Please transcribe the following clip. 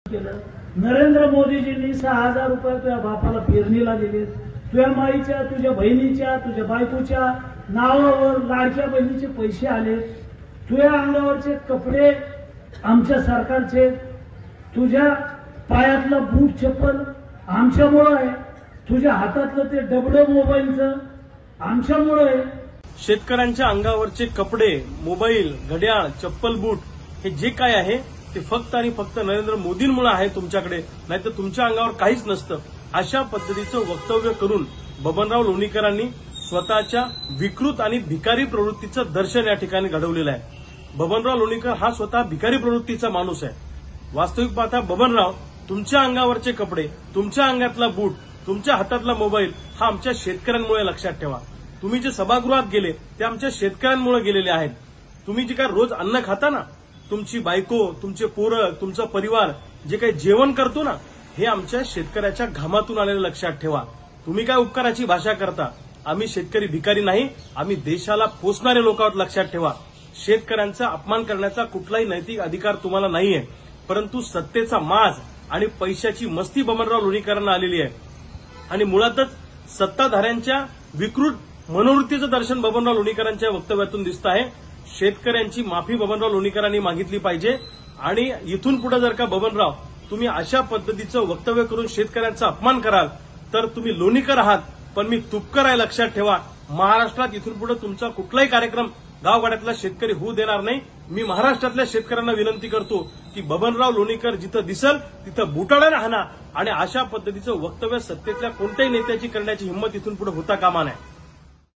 केलं। नरेंद्र मोदीजींनी 6,000 रुपये तुझ्या बापाला पेरणीला दिले, तुझ्या माईच्या, तुझ्या बहिणीच्या, तुझ्या बायकोच्या नावावर लाडक्या बहिणीचे पैसे आले, तुझ्या अंगावरचे कपडे आमच्या सरकारचे, तुझ्या पायातलं बूट चप्पल आमच्यामुळे आहे, तुझ्या हातातलं ते डबडं मोबाईलचं आमच्यामुळे आहे। शेतकऱ्यांच्या अंगावरचे कपडे, मोबाईल, घड्याळ, चप्पल, बूट हे जे काय आहे ते फक्त आणि फक्त नरेंद्र मोदींमुळे आहे तुमच्याकडे, नाहीतर तुमच्या अंगावर काहीच नसतं, अशा पद्धतीचं वक्तव्य करून बबनराव लोणीकरांनी स्वतःच्या विकृत आणि भिकारी प्रवृत्तीचं दर्शन या ठिकाणी घडवलेलं आहे। बबनराव लोणीकर हा स्वतः भिकारी प्रवृत्तीचा माणूस आहे। वास्तविक पाहता बबनराव, तुमच्या अंगावरचे कपडे, तुमच्या अंगातला बूट, तुमच्या हातातला मोबाईल हा आमच्या शेतकऱ्यांमुळे, लक्षात ठेवा। तुम्ही जे सभागृहात गेले ते आमच्या शेतकऱ्यांमुळे गेलेले आहेत। तुम्ही जे काय रोज अन्न खाता ना, तुमची बायको, तुमचे पोरं, तुमचा परिवार जे काही जेवण करतो ना, हे आमच्या शेतकऱ्याच्या घामातून आलेलं, लक्षात ठेवा। तुम्ही काय उपकाराची भाषा करता? आम्ही शेतकरी भिकारी नाही, आम्ही देशाला पोसणारे लोक आहोत, लक्षात ठेवा। शेतकऱ्यांचा अपमान करण्याचा कुठलाही नैतिक अधिकार तुम्हाला नाहीये, परंतु सत्तेचा माज आणि पैशाची मस्ती बबनराव लोणीकरांना आलेली आहे आणि मुळातच सत्ताधाऱ्यांच्या विकृत मनोवृत्तीचं दर्शन बबनराव लोणीकरांच्या वक्तव्यातून दिसतं आहे। शेतकऱ्यांची माफी बबनराव लोणीकरांनी मागितली पाहिजे आणि इथून पुढे जर का बबनराव तुम्ही अशा पद्धतीचं वक्तव्य करून शेतकऱ्यांचा अपमान कराल तर तुम्ही लोणीकर आहात, पण मी तुपकर आहे, लक्षात ठेवा। महाराष्ट्रात इथून पुढे तुमचा कुठलाही कार्यक्रम गावगाड्यातला शेतकरी होऊ देणार नाही। मी महाराष्ट्रातल्या शेतकऱ्यांना विनंती करतो की बबनराव लोणीकर जिथं दिसल तिथं बुटाड्याने हाणा आणि अशा पद्धतीचं वक्तव्य सत्तेतल्या कोणत्याही नेत्याची करण्याची हिंमत इथून पुढे होता कामा नये।